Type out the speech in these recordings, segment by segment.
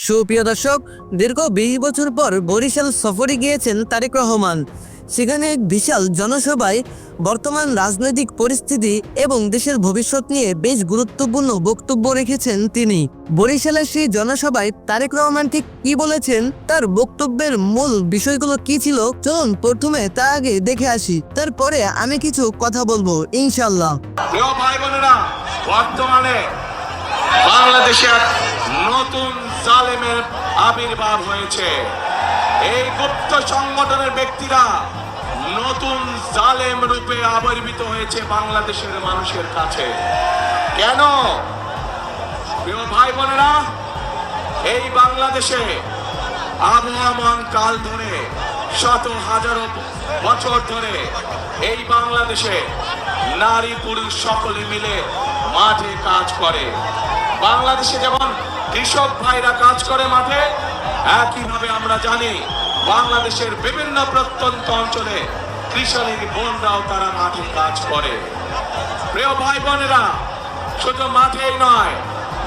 সুপ্রিয় দর্শক, দীর্ঘ 20 বছর পর বরিশাল সফরে গিয়েছেন তারেক রহমান। সেখানে এক বিশাল জনসভায় বর্তমান রাজনৈতিক পরিস্থিতি এবং দেশের ভবিষ্যৎ নিয়ে বেশ গুরুত্বপূর্ণ বক্তব্য রেখেছেন তিনি। বরিশালের সেই জনসভায় তারেক রহমান ঠিক কি বলেছেন, তার বক্তব্যের মূল বিষয়গুলো কি ছিল, চলুন প্রথমে তা আগে দেখে আসি, তারপরে আমি কিছু কথা বলবো ইনশাল্লাহ। প্রিয় ভাই বোনেরা, বর্তমানে বাংলাদেশে এক নতুন জালেমের আবির্ভাব হয়েছে। এই গুপ্ত সংগঠনের ব্যক্তিরা নতুন জালেম রূপে আবির্ভূত হয়েছে বাংলাদেশের মানুষের কাছে। কেন? প্রিয় ভাই বোনেরা, এই বাংলাদেশে আবহমান কাল ধরে, শত হাজারো বছর ধরে এই বাংলাদেশে নারী পুরুষ সকলে মিলে মাঠে কাজ করে। বাংলাদেশে যেমন কৃষক ভাইরা কাজ করে মাঠে, একইভাবে আমরা জানি বাংলাদেশের বিভিন্ন প্রত্যন্ত অঞ্চলে কৃষকের বোনরাও তারা মাঠে কাজ করে। প্রিয় ভাই বোনেরা, শুধু মাঠেই নয়,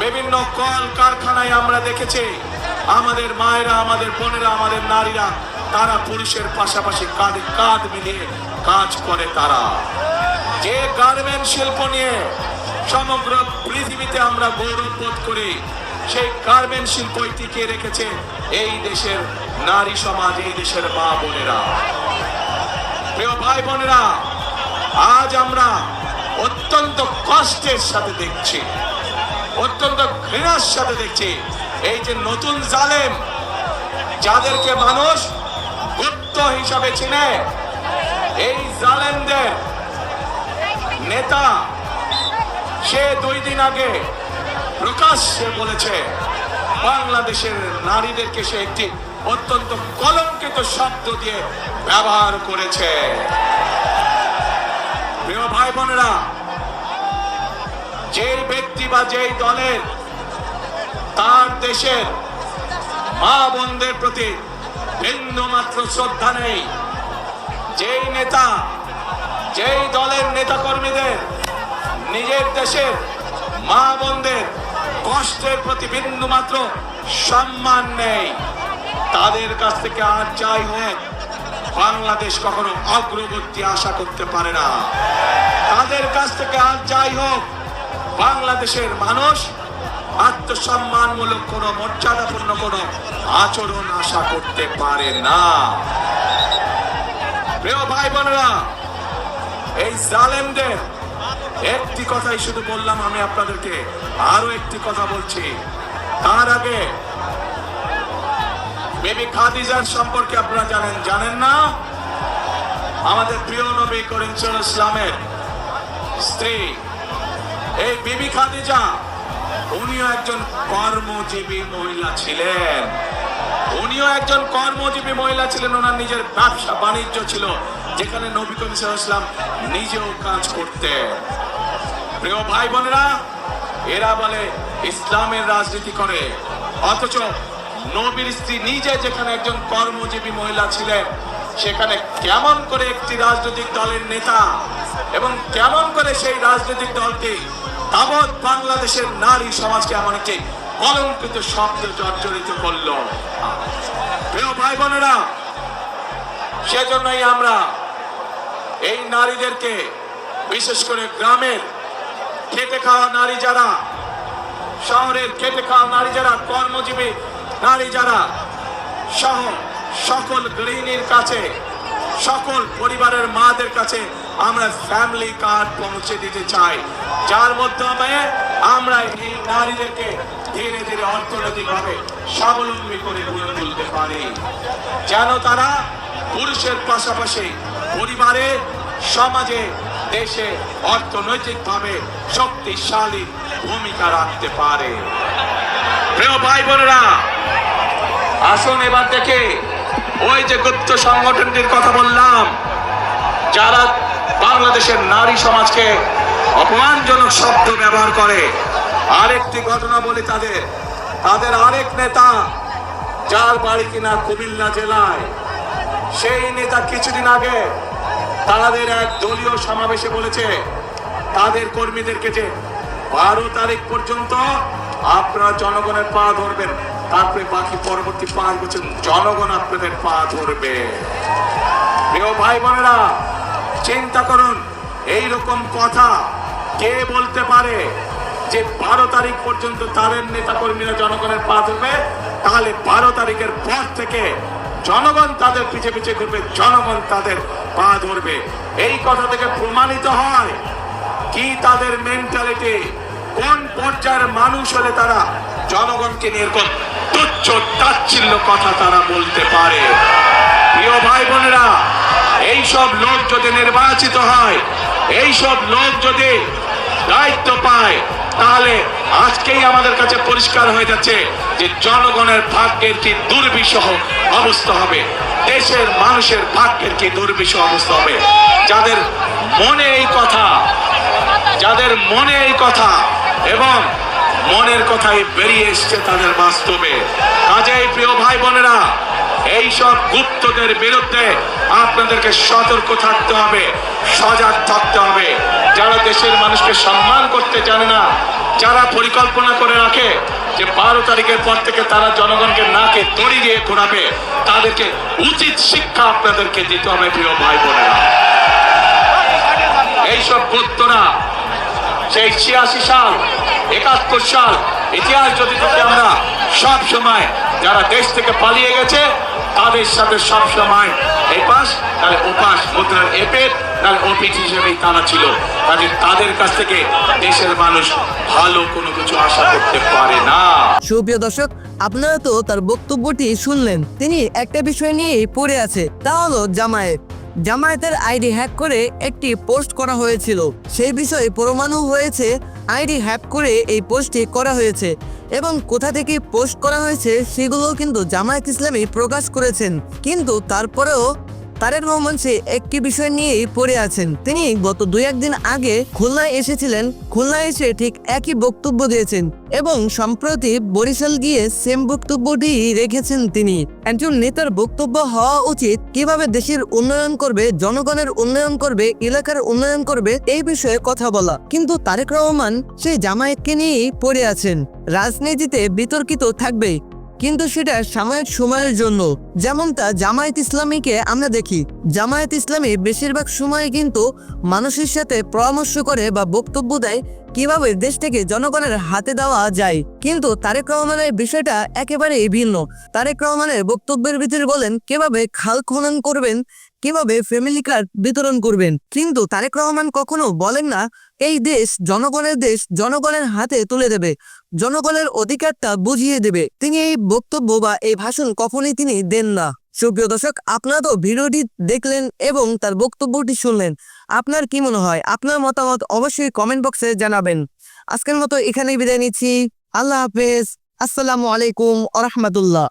বিভিন্ন কল কারখানায় আমরা দেখেছি আমাদের মায়েরা, আমাদের বোনেরা, আমাদের নারীরা তারা পুরুষের পাশাপাশি কাঁধে কাঁধ মিলিয়ে কাজ করে। তারা যে গার্মেন্ট শিল্প নিয়ে সমগ্র পৃথিবীতে আমরা গৌরব বোধ করি, সেই গার্মেন্ট শিল্প টিকিয়ে রেখেছে এই দেশের নারী সমাজ, এই দেশের মা বোনেরা। প্রিয় ভাই বোনেরা, আজ আমরা অত্যন্ত কষ্টের সাথে দেখছি, অত্যন্ত ঘৃণার সাথে দেখছি এই যে নতুন জালেম, যাদেরকে মানুষ গুপ্ত হিসাবে চিনে, এই জালেমদের নেতা সে 2 দিন আগে প্রকাশ্যে বলেছে বাংলাদেশের নারীদেরকে সে একটি অত্যন্ত কলঙ্কিত শব্দ দিয়ে ব্যবহার করেছে। প্রিয় ভাই বোনেরা, যেই ব্যক্তি বা যেই দলের তার দেশের মা বোনদের প্রতি বিন্দুমাত্র শ্রদ্ধা নেই, যেই নেতা, যেই দলের নেতা কর্মীদের নিজের দেশের মা বোনদের কষ্টের প্রতি বিন্দুমাত্র সম্মান নেই, তাদের কাছ থেকে আর যাই হোক বাংলাদেশ কখনো অগ্রগতি আশা করতে পারে না। তাদের কাছ থেকে আর যাই হোক বাংলাদেশের মানুষ আত্মসম্মানমূলক কোন মর্যাদাপূর্ণ কোন আচরণ আশা করতে পারে না। প্রিয় ভাই বোনেরা, এই জালেমদের একটি কথাই শুধু বললাম, আমি আপনাদেরকে আরো একটি কথা বলছি। তার আগে বিবি খাদিজার সম্পর্কে আপনারা জানেন না? আমাদের প্রিয় নবী করিম সাল্লাল্লাহু আলাইহি ওয়াসাল্লামের স্ত্রী এই বিবি খাদিজা, উনিও একজন কর্মজীবী মহিলা ছিলেন। উনিও একজন কর্মজীবী মহিলা ছিলেন। ওনার নিজের ব্যবসা বাণিজ্য ছিল, যেখানে নবী করিম সাল্লাল্লাহু আলাইহি ওয়াসাল্লাম নিজেও কাজ করতেন। প্রিয় ভাই বোনেরা, এরা বলে ইসলামের রাজনীতি করে, অথচ নবীর স্ত্রী নিজে যেখানে একজন কর্মজীবী মহিলা ছিলেন, সেখানে কেমন করে একটি রাজনৈতিক দলের নেতা এবং কেমন করে সেই রাজনৈতিক দলটি তাবৎ বাংলাদেশের নারী সমাজকে এমন একটি কলঙ্কিত শব্দ জর্জরিত করল। প্রিয় ভাই বোনেরা, সেজন্যই আমরা এই নারীদেরকে, বিশেষ করে গ্রামের খেটে খাওয়া নারী যারা, শহরের খেটে খাওয়া নারী যারা, কর্মজীবী নারী যারা সহ সকল গৃহিণীর কাছে, সকল পরিবারের মাদের কাছে আমরা ফ্যামিলি কার্ড পৌঁছে দিতে চাই, যার মাধ্যমে আমরা এই নারীদেরকে ধীরে ধীরে অর্থনৈতিকভাবে স্বাবলম্বী করে গড়ে তুলতে পারি, যেন তারা পুরুষের পাশাপাশি পরিবারে, সমাজে, দেশে অর্থনৈতিকভাবে শক্তিশালী ভূমিকা রাখতে পারে। প্রিয় ভাই বোনেরা, আসুন এবার দেখে ওই যে গুপ্ত সংগঠনটির কথা বললাম, যারা বাংলাদেশের নারী সমাজকে অপমানজনক শব্দ ব্যবহার করে। আরেকটি ঘটনা বলি, তাদের আরেক নেতা, যার বাড়ি কিনা কুমিল্লা জেলায়, সেই নেতা কিছুদিন আগে তাদের এক দলীয় সমাবেশে বলেছে তাদের কর্মীদেরকে যে 12 তারিখ পর্যন্ত আপনারা জনগণের পা ধরবেন, তারপরে বাকি পরবর্তী 5 বছর জনগণ আপনাদের পা ধরবে। প্রিয় ভাই বোনেরা, চিন্তা করুন, এই রকম কথা কে বলতে পারে যে 12 তারিখ পর্যন্ত তাদের নেতা কর্মীরা জনগণের পা ধরবে, তাহলে 12 তারিখের পর থেকে জনগণ তাদের পিছে পিছে ঘুরবে, জনগণ তাদের পা ধরবে। এই কথা থেকে প্রমাণিত হয় কি তাদের মেন্টালিটি, কোন পর্যায়ের মানুষ হলে তারা জনগণকে নিয়ে এরকম তুচ্ছ তাচ্ছিল্য কথা তারা বলতে পারে। প্রিয় ভাই বোনেরা, এইসব লোক যদি নির্বাচিত হয়, এইসব লোক যদি দায়িত্ব পায়, তাহলে আজকেই আমাদের কাছে পরিষ্কার হয়ে যাচ্ছে যে জনগণের ভাগ্যের কি দুর্বিষহ অবস্থা হবে, দেশের মানুষের ভাগ্যের কি দুর্বিষহ অবস্থা হবে। যাদের মনে এই কথা, যাদের মনে এই কথা এবং মনের কথাই বেরিয়ে এসছে তাদের বাস্তবে। কাজেই প্রিয় ভাই বোনেরা, এইসব গুপ্তদের বিরুদ্ধে আপনাদেরকে সতর্ক থাকতে হবে, সজাগ থাকতে হবে। যারা দেশের মানুষকে সম্মান করতে জানে না, যারা পরিকল্পনা করে রাখে যে 12 তারিখের পর থেকে তারা জনগণকে নাকে দড়ি দিয়ে ঘোরাবে, তাদেরকে উচিত শিক্ষা আপনাদেরকে দিতে হবে। প্রিয় ভাই বোনেরা, এইসব গুপ্তরা সেই 86 সাল 71 সাল ইতিহাস যদি আমরা সব সময় যারা দেশ থেকে পালিয়ে গেছে তাদের সাথে সব সময় এই পাশ তাহলে ওপাশ মুদ্রার এপেট তাহলে ওপিট হিসেবেই তারা ছিল। কাজে তাদের কাছ থেকে দেশের মানুষ ভালো কোনো কিছু আশা করতে পারে না। সুপ্রিয় দর্শক, আপনারা তো তার বক্তব্যটি শুনলেন। তিনি একটা বিষয় নিয়ে পড়ে আছে, তা হলো জামায়াত। জামায়াতের আইডি হ্যাক করে একটি পোস্ট করা হয়েছিল, সেই বিষয়ে প্রমাণও হয়েছে আইডি হ্যাক করে এই পোস্টটি করা হয়েছে এবং কোথা থেকে পোস্ট করা হয়েছে সেগুলো কিন্তু জামায়াত ইসলামী প্রকাশ করেছেন। কিন্তু তারপরেও তারেক রহমান সে একটি বিষয় নিয়েই পড়ে আছেন। তিনি গত 2-1 দিন আগে খুলনায় এসেছিলেন, খুলনায় এসে ঠিক একই বক্তব্য দিয়েছেন এবং সম্প্রতি বরিশাল গিয়ে সেম বক্তব্যটি রেখেছেন তিনি। একজন নেতার বক্তব্য হওয়া উচিত কিভাবে দেশের উন্নয়ন করবে, জনগণের উন্নয়ন করবে, এলাকার উন্নয়ন করবে, এই বিষয়ে কথা বলা। কিন্তু তারেক রহমান সেই জামায়াতকে নিয়েই পড়ে আছেন। রাজনীতিতে বিতর্কিত থাকবেই, কিন্তু সেটা সাময়িক সময়ের জন্য। যেমনটা জামায়াত ইসলামীকে আমরা দেখি, জামায়াত ইসলামী বেশিরভাগ সময় কিন্তু মানুষের সাথে পরামর্শ করে বা বক্তব্য দেয় কিভাবে দেশটাকে জনগণের হাতে দেওয়া যায়। কিন্তু তারেক রহমানের বিষয়টা একেবারেই ভিন্ন। তারেক রহমানের বক্তব্যের ভিতরে বলেন কিভাবে খাল খনন করবেন, কিভাবে ফ্যামিলি কার্ড বিতরণ করবেন। কিন্তু তারেক রহমান কখনো বলেন না এই দেশ জনগণের দেশ, জনগণের হাতে তুলে দেবে, জনগণের অধিকারটা বুঝিয়ে দেবে। তিনি এই বক্তব্য বা এই ভাষণ কখনোই তিনি দেন না। সুপ্রিয় দর্শক, আপনারা তো ভিডিওটি দেখলেন এবং তার বক্তব্যটি শুনলেন। আপনার কি মনে হয়? আপনার মতামত অবশ্যই কমেন্ট বক্সে জানাবেন। আজকের মতো এখানেই বিদায় নিচ্ছি। আল্লাহ হাফেজ। আসসালামু আলাইকুম ওয়া রাহমাতুল্লাহ।